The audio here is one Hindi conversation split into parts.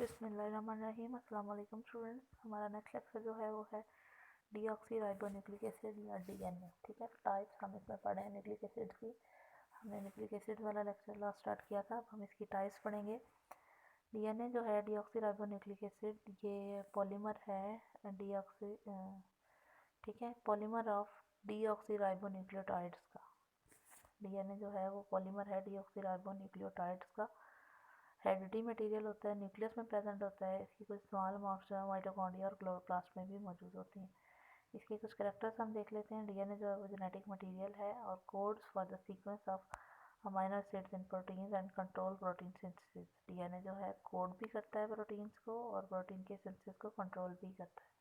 बिस्मिल्लाहिर्रहमानिर्रहीम। अस्सलाम वालेकुम स्टूडेंट्स। हमारा नेक्स्ट लेक्चर जो है वो है डीऑक्सीराइबोन्यूक्लिक एसिड या डीएनए। ठीक है, टाइप्स हम इसमें पढ़े हैं न्यूक्लिक एसिड की। हमने न्यूक्लिक एसिड वाला लेक्चर लास्ट स्टार्ट किया था, अब हम इसकी टाइप्स पढ़ेंगे। डीएनए जो है डीऑक्सीराइबोन्यूक्लिक एसिड, ये पॉलीमर है डीऑक्सी ठीक है, पॉलीमर ऑफ डीऑक्सीराइबोन्यूक्लियोटाइड्स का। डीएनए जो है वो पॉलीमर है डीऑक्सीराइबोन्यूक्लियोटाइड्स का। हेरिडिटी मटेरियल होता है, न्यूक्लियस में प्रेजेंट होता है। इसकी कुछ स्मॉल अमाउंट्स जो है माइटोकॉन्ड्रिया और क्लोरोप्लास्ट में भी मौजूद होती हैं। इसके कुछ कैरेक्टर्स हम देख लेते हैं। डीएनए जो है वो जेनेटिक मटेरियल है और codes for the sequence of amino acids in proteins and control protein synthesis. DNA जो है कोड भी करता है प्रोटीन्स को और प्रोटीन के सिंथेसिस को कंट्रोल भी करता है।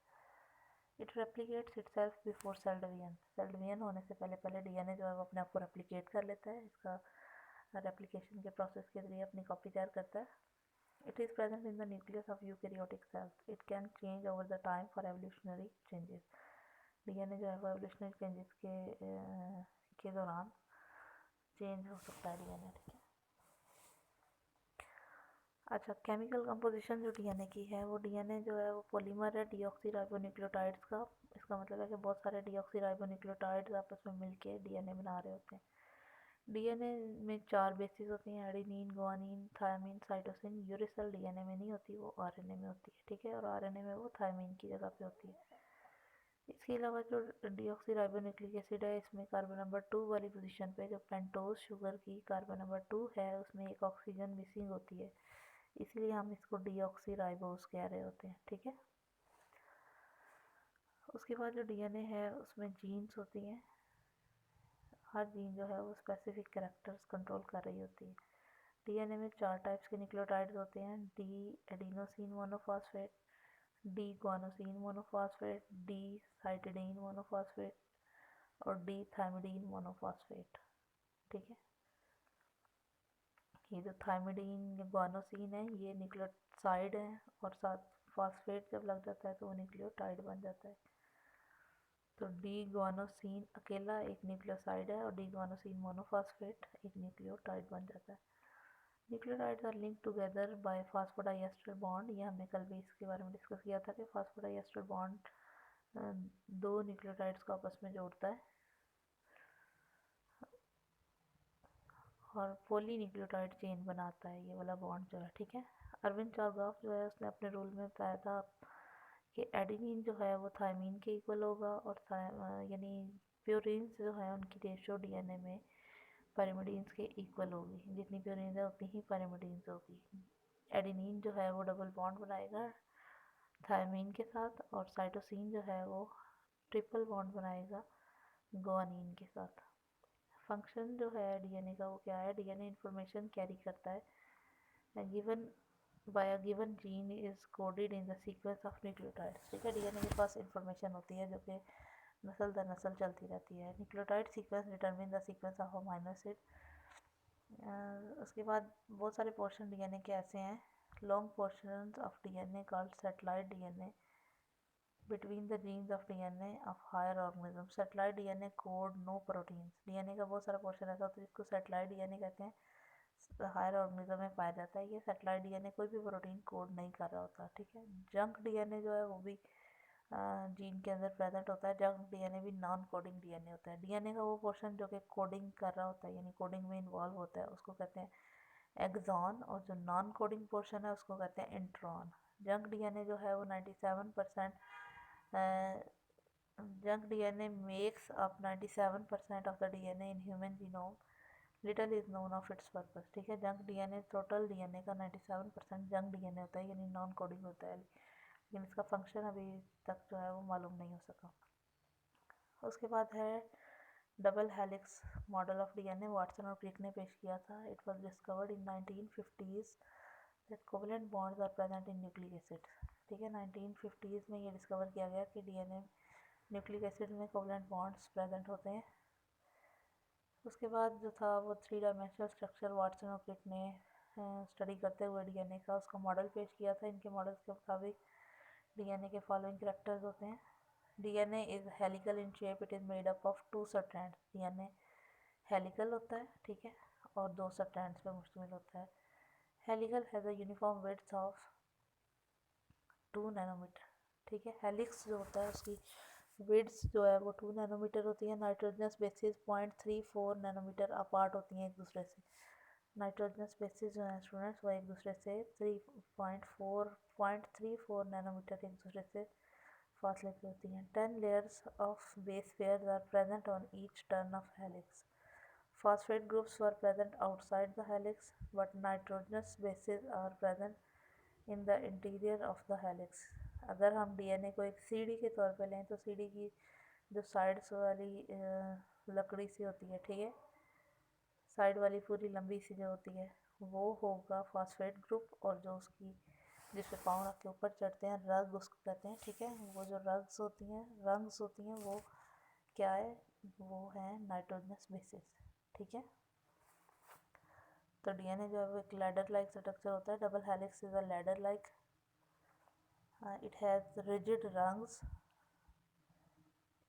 It replicates itself before cell division. Cell division होने से पहले डीएनए जो है वो अपने आप को रेप्लिकेट कर लेता है। इसका रेप्लिकेशन के प्रोसेस के जरिए अपनी कॉपी तैयार करता है। It is present in the nucleus of eukaryotic cells. It can change over the time for evolutionary changes. DNA जो है वो evolutionary changes के दौरान चेंज हो सकता है डीएनए। ठीक है, अच्छा, केमिकल कंपोजिशन जो डीएनए की है, वो डीएनए जो है वो पॉलीमर है डीऑक्सीराइबोन्यूक्लियोटाइड्स का। इसका मतलब है कि बहुत सारे डीऑक्सीराइबोन्यूक्लियोटाइड्स आपस में मिलके डीएनए बना रहे होते हैं। डीएनए में 4 बेसिस होती हैं, adenine, guanine, thymine, cytosine. Uracil DNA में नहीं होती, वो आरएनए में होती है। ठीक है, और आरएनए में वो थायमिन की जगह पे होती है। इसके अलावा जो डीऑक्सीराइबोन्यूक्लिक एसिड है, इसमें कार्बन नंबर 2 वाली पोजीशन पे जो पेंटोज शुगर की कार्बन नंबर 2 है, उसमें एक ऑक्सीजन मिसिंग होती है, इसलिए हम इसको डीऑक्सीराइबोज कह रहे होते हैं। ठीक है, उसके बाद जो डीएनए है उसमें जीन्स होती हैं। हर जीन जो है वो स्पेसिफिक कैरेक्टर्स कंट्रोल कर रही होती है। डीएनए में 4 टाइप्स के न्यूक्लियोटाइड्स होते हैं। D adenosine monophosphate, D guanosine monophosphate, D cytidine monophosphate और डी थायमिडीन मोनोफॉस्फेट। ठीक है, ये जो थायमिडीन या गुआनोसिन है ये न्यूक्लियोसाइड है और साथ फॉस्फेट जब लग जाता है तो वो न्यूक्लियोटाइड बन जाता है। तो डी गुआनोसिन अकेला एक न्यूक्लियोसाइड है और डी गुआनोसिन मोनोफॉस्फेट एक न्यूक्लियोटाइड बन जाता है। Nucleotides are linked together by phosphodiester bond. ये हमने कल भी इसके बारे में डिस्कस किया था कि फॉस्फोडाइएस्टर बॉन्ड दो न्यूक्लियोटाइड्स को आपस में जोड़ता है और पॉली न्यूक्लियोटाइड चेन बनाता है, ये वाला बॉन्ड जो है। ठीक है, अरविंद चारगॉफ जो है उसने अपने रूल में बताया था कि एडेनिन जो है वो थायमीन के इक्वल होगा और यानी प्यूरिन्स जो है उनकी रेशो डीएनए में पैरिमिडीन्स के इक्वल होगी। जितनी प्यूरिन्स है उतनी ही पैरिमिडीन्स होगी। एडेनिन जो है वो डबल बॉन्ड बनाएगा थायमीन के साथ और साइटोसिन जो है वो ट्रिपल बॉन्ड बनाएगा गुआनिन के साथ। फंक्शन जो है डीएनए का वो क्या है? डीएनए इंफॉर्मेशन कैरी करता है given by a given gene is coded in the sequence of nucleotides. ठीक है, डीएनए के पास इंफॉर्मेशन होती है जो कि नस्ल दर नस्ल चलती रहती है। Nucleotide sequence determine the sequence of amino acid. उसके बाद बहुत सारे पोर्शन डीएनए के ऐसे हैं, long portions of DNA called satellite DNA between the genes of DNA of higher organism. Satellite DNA code no proteins. DNA का बहुत सारा पोर्शन ऐसा होता है जिसको सैटेलाइट डीएनए कहते हैं, हायर ऑर्गेनिज्म में पाया जाता है। ये सैटेलाइट डीएनए कोई भी प्रोटीन कोड नहीं कर रहा होता। ठीक है, जंक डीएनए जो है वो भी जीन के अंदर प्रेजेंट होता है। जंक डीएनए भी नॉन कोडिंग डीएनए होता है। डीएनए का वो पोर्शन जो कि कोडिंग कर रहा होता है यानी कोडिंग में इन्वॉल्व होता है उसको कहते हैं एक्सॉन, और जो नॉन कोडिंग पोर्शन है उसको कहते हैं इंट्रॉन। जंक डीएनए जो है वो 97% junk DNA makes up 97% of the DNA in human genome. Little is known of its purpose. ठीक है, जंक डीएनए टोटल डीएनए का 97% जंक डीएनए होता है यानी नॉन कोडिंग होता है, लेकिन इसका फंक्शन अभी तक जो है वो मालूम नहीं हो सका। उसके बाद है double helix model of DNA, Watson और क्रिक ने पेश किया था। It was discovered in 1950s that covalent bonds are present in nucleic acids. ठीक है, 1950s में ये डिस्कवर किया गया कि डीएनए न्यूक्लिक एसिड में कोवेलेंट बॉन्ड्स प्रेजेंट होते हैं। उसके बाद जो था वो 3 डायमेंशनल स्ट्रक्चर वाटसन और क्रिक ने स्टडी करते हुए डीएनए का उसका मॉडल पेश किया था। इनके मॉडल्स के मुताबिक डीएनए के फॉलोइंग कैरेक्टर्स होते हैं। DNA is helical in shape, it is made up of 2 strands. DNA helical होता है, ठीक है, और 2 स्ट्रैंड्स पे मुश्तमिल होता है। Helical has a uniform width of 2 nanometre, ठीक है। हेलिक्स जो होता है उसकी विड्स जो है वो 2 नैनोमीटर होती है। नाइट्रोजनस बेसिस 0.34 नैनोमीटर अपार्ट होती हैं एक दूसरे से। नाइट्रोजनस बेसिस जो है स्टूडेंट्स वो एक दूसरे से 3.34 नैनोमीटर एक दूसरे से फासले पे होती हैं। 10 layers of base pairs are present on each turn of helix. Phosphate groups were present outside the helix, but nitrogenous bases are present in the interior of the helix. अगर हम डीएनए को एक सीढ़ी के तौर पे लें तो सीढ़ी की जो साइड्स वाली लकड़ी सी होती है, ठीक है, साइड वाली पूरी लंबी सी जो होती है वो होगा फॉस्फेट ग्रुप, और जो उसकी जिस पे पाँव रख के ऊपर चढ़ते हैं रग उसको कहते हैं, ठीक है। वो जो रंग्स होती हैं वो क्या है, वो है नाइट्रोजनस बेसिस, ठीक है। तो डीएनए जो है वो एक लैडर लाइक स्ट्रक्चर होता है। Double helix is a ladder like, it has rigid rungs,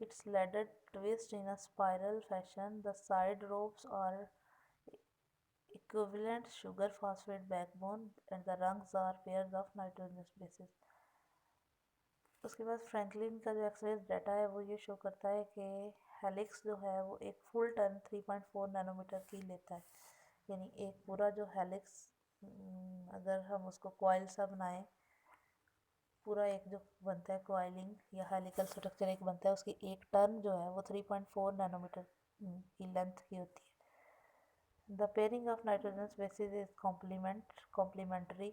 its ladder twists in a spiral fashion, the side ropes are equivalent sugar phosphate backbone and the rungs are pairs of nitrogenous bases. उसके बाद फ्रैंकलिन का जो एक्सरेज डाटा है वो ये शो करता है कि हेलिक्स जो है वो एक फुल टर्न 3.4 नैनोमीटर की लेता है। यानी एक पूरा जो हेलिक्स अगर हम उसको कॉइल सा बनाएं, पूरा एक जो बनता है कॉइलिंग या हेलिकल स्ट्रक्चर एक बनता है, उसकी एक टर्न जो है वो 3.4 नैनोमीटर की लेंथ की होती है। The pairing of nitrogenous bases is complementary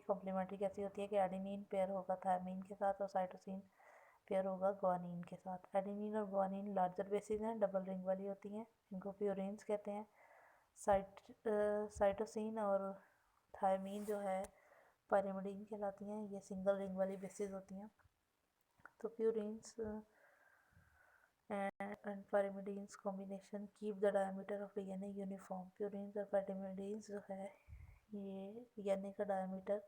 कैसी होती है कि एडेनिन पेयर होगा थायमीन के साथ और साइटोसिन पेयर होगा ग्वानिन के साथ। एडेनिन और ग्वानिन लार्जर बेसिस हैं, डबल रिंग वाली होती हैं, इनको प्यूरिन्स कहते हैं। साइटोसिन और थायमीन जो है पायरिमिडीन कहलाती हैं, ये सिंगल रिंग वाली बेसिस होती हैं। तो purines and pyrimidines combination keep the diameter of DNA uniform. Purines और पायरिमिडीन्स जो है ये डीएनए का डायमीटर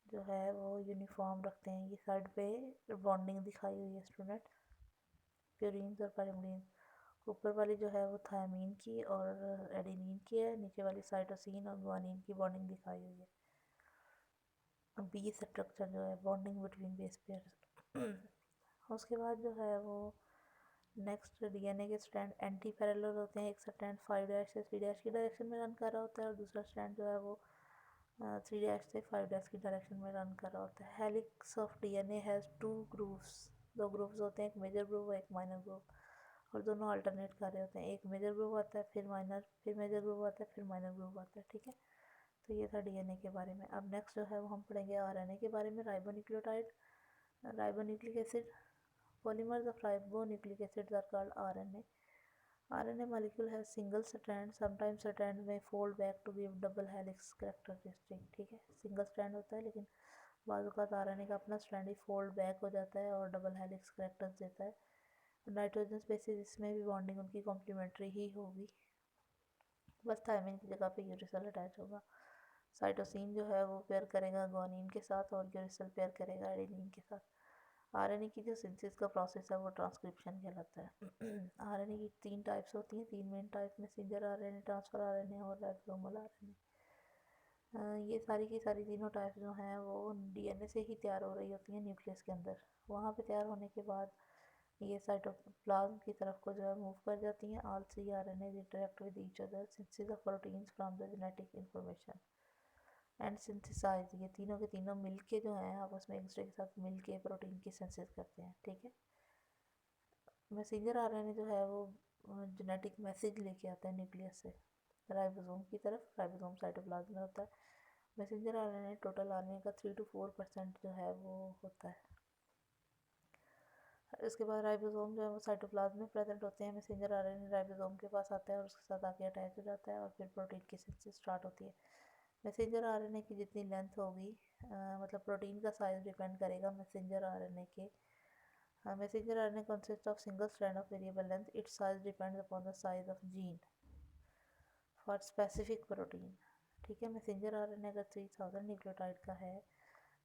जो है वो यूनिफॉर्म रखते हैं। ये साइड पे बॉन्डिंग दिखाई हुई है स्टूडेंट, प्यूरिन्स और पायरिमिडीन्स। ऊपर वाली जो है वो थायमीन की और एडेनिन की है, नीचे वाली साइटोसिन और ग्वानिन की बॉन्डिंग दिखाई हुई है। बी स्ट्रक्चर जो है बॉन्डिंग बिटवीन बेस पेयर। उसके बाद जो है वो नेक्स्ट डीएनए के स्ट्रैंड एंटी पैरेलल होते हैं। एक स्ट्रैंड 5' से 3' की डायरेक्शन में रन कर रहा होता है और दूसरा स्ट्रैंड जो है वो 3' से 5' की डायरेक्शन में रन कर रहा होता है। Helix of DNA has 2 grooves, 2 grooves होते हैं, एक मेजर ग्रूव और एक माइनर ग्रूव, और दोनों अल्टरनेट कर रहे होते हैं। एक मेजर ग्रूव आता है फिर माइनर, फिर मेजर ग्रूव आता है फिर माइनर ग्रूव आता है, ठीक है। तो ये था डीएनए के बारे में। अब नेक्स्ट जो है वो हम पढ़ेंगे आरएनए के बारे में। Ribonucleotide, ribonucleic acid, polymers of ribonucleic acids are called RNA. RNA molecule has single strand, sometimes strand may fold back to give double helix characteristic, ठीक है। सिंगल स्ट्रैंड होता है लेकिन बाद वक़्त आरएनए का अपना स्ट्रैंड ही फोल्ड बैक हो जाता है और डबल हेलिक्स करैक्टर्स देता है। नाइट्रोजन स्पेसिस इसमें भी बॉन्डिंग उनकी कॉम्प्लीमेंट्री ही होगी, बस थायमिन की जगह पे यूरिसल अटैच होगा। साइटोसिन जो है वो पेयर करेगा ग्वानिन के साथ और यूरिसल पेयर करेगा एडेनिन के साथ। आरएनए की जो सिंथेसिस का प्रोसेस है वो ट्रांसक्रिप्शन कहलाता है। आरएनए की 3 टाइप्स होती हैं, 3 main type, messenger RNA, transfer RNA और राइबोसोमल आरएनए। ये सारी की सारी तीनों टाइप जो हैं वो डीएनए से ही तैयार हो रही होती हैं न्यूक्लियस के अंदर। वहाँ पे तैयार होने के बाद ये साइटोप्लाज्म की तरफ को जो है मूव कर जाती हैं। All 3 RNA interact with each other, synthesis of proteins from the genetic information and synthesize. ये तीनों के तीनों मिलके जो हैं आपस में एक दूसरे के साथ मिलके प्रोटीन की सिंथेसिस करते हैं, ठीक है। मैसेंजर आरएनए जो है वो जेनेटिक मैसेज लेके आता है न्यूक्लियस से राइबोसोम की तरफ। राइबोसोम साइटोप्लाज्म में होता है। मैसेंजर आरएनए टोटल आरएनए का 3 to 4% जो है वो होता है। इसके बाद राइबोसोम जो है वो साइटोप्लाज्म में प्रेजेंट होते हैं। मैसेंजर आरएनए राइबोसोम के पास आता है और उसके साथ आके अटैच हो जाता है और फिर प्रोटीन की सिंथेसिस स्टार्ट होती है। मैसेंजर आरएनए की जितनी लेंथ होगी, मतलब प्रोटीन का साइज डिपेंड करेगा मैसेंजर आरएनए के। Messenger RNA consist of single strand of variable length, it's size depends upon the size of gene for specific protein, ठीक है। मैसेंजर आरएनए अगर 3000 न्यूक्लियोटाइड का है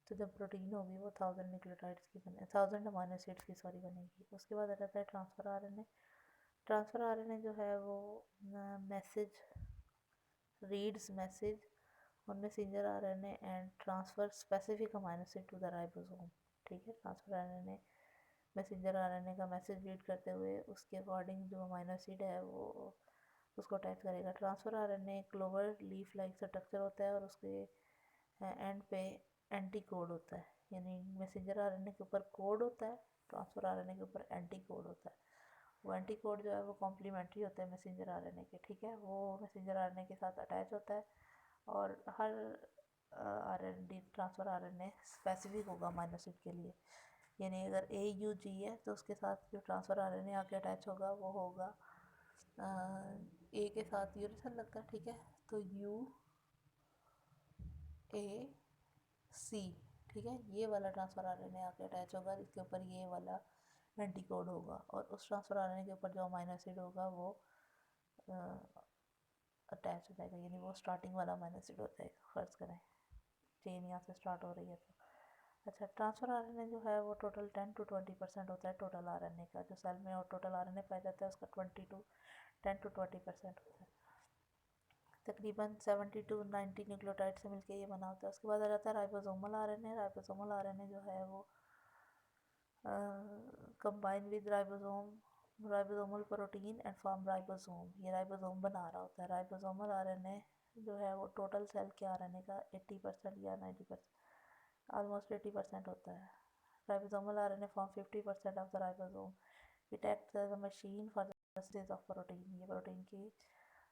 तो जब प्रोटीन होगी वो 1000 न्यूक्लियोटाइड्स की बने 1000 अमीनो एसिड्स की सॉरी बनेगी। उसके बाद आ जाता है ट्रांसफ़र आरएनए। ट्रांसफ़र आरएनए जो है वो message reads message on messenger RNA and transfer specific amino acid to the ribosome, ठीक है। ट्रांसफ़र आरएनए मैसेंजर आरएनए का मैसेज रीड करते हुए उसके अकॉर्डिंग जो अमीनो एसिड है वो उसको अटैच करेगा। Transfer RNA clover leaf like structure होता है और उसके एंड पे एंटी कोड होता है, यानी मैसेंजर आरएनए के ऊपर कोड होता है, ट्रांसफ़र आरएनए के ऊपर एंटी कोड होता है। वो एंटी कोड जो है वो कॉम्प्लीमेंट्री होता है मैसेंजर आरएनए के, ठीक है। वो मैसेंजर आरएनए के साथ अटैच होता है और हर आरएनडी ट्रांसफ़र आरएनए स्पेसिफिक होगा अमीनो एसिड के लिए, यानी अगर AUG है तो उसके साथ जो ट्रांसफ़र आरएनए आके अटैच होगा वो होगा A के साथ यूरेसिल लगता है, ठीक है, तो UAC, ठीक है। ये वाला ट्रांसफ़र आरएनए आके अटैच होगा जिसके ऊपर ये वाला एंटी कोड होगा और उस ट्रांसफ़र आरएनए के ऊपर जो अमीनो एसिड होगा वो अटैच हो जाएगा, यानी वो स्टार्टिंग वाला अमीनो एसिड हो जाएगा। फ़र्ज़ करें चेन यहाँ से स्टार्ट हो रही है तो अच्छा, ट्रांसफ़र आरएनए जो है वो टोटल 10 to 20% होता है टोटल आरएनए का। जो सेल में और टोटल आरएनए पाया जाता है उसका 10 to 20% होता है। तकरीबन 70 to 90 न्यूक्लियोटाइड से मिलके ये बना होता है। उसके बाद आ जाता है राइबोसोमल आरएनए। राइबोसोमल आरएनए जो है वो combine with ribosomal protein and form ribosome. ये राइबोसोम बना रहा होता है। राइबोसोमल आरएनए जो है वो टोटल सेल के आरएनए का 80% या 90%, ऑलमोस्ट 80% होता है। Ribosomal RNA form 50% of the ribosome. It acts as a machine for the synthesis of protein. ये प्रोटीन की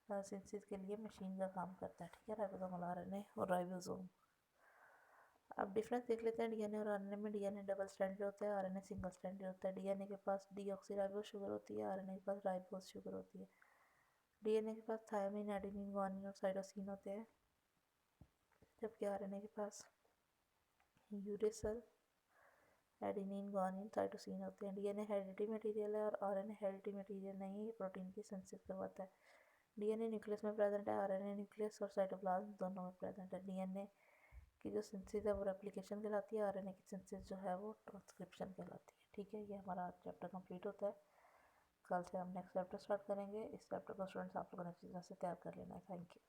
सिंथेसिस के लिए मशीन का काम करता है, ठीक है, राइबोसोमल आरएनए और राइबोसोम। अब डिफरेंस देख लेते हैं डीएनए और आरएनए में। डीएनए डबल स्ट्रैंडेड होता है, आरएनए सिंगल स्ट्रैंडेड होता है। डीएनए के पास डीऑक्सीराइबोस शुगर होती है, आरएनए के पास राइबोस शुगर होती है। डीएनए के पास थायमिन, एडेनिन, गुआनिन और साइटोसिन होते हैं, जबकि आरएनए के पास यूरेसिल, एडेनिन, गुआनिन, साइटोसिन होते हैं। डीएनए हेरिडिटरी मटेरियल है और आरएनए हेरिडिटरी मटेरियल नहीं, प्रोटीन की सिंथेसिस करवाता है। डीएनए न्यूक्लियस में प्रेजेंट है, आरएनए न्यूक्लियस और साइटोप्लाज्म दोनों में प्रेजेंट है। डीएनए की जो सिंथेसिस है वो रेप्लिकेशन कहलाती है, आरएनए की सिंथेसिस जो है वो ट्रांसक्रिप्शन कहलाती है, ठीक है। ये हमारा चैप्टर कंप्लीट होता है। कल से हम नेक्स्ट चैप्टर स्टार्ट करेंगे। इस चैप्टर को स्टूडेंट्स आप लोगों ने अच्छी तरह से तैयार कर लेना है। Thank you.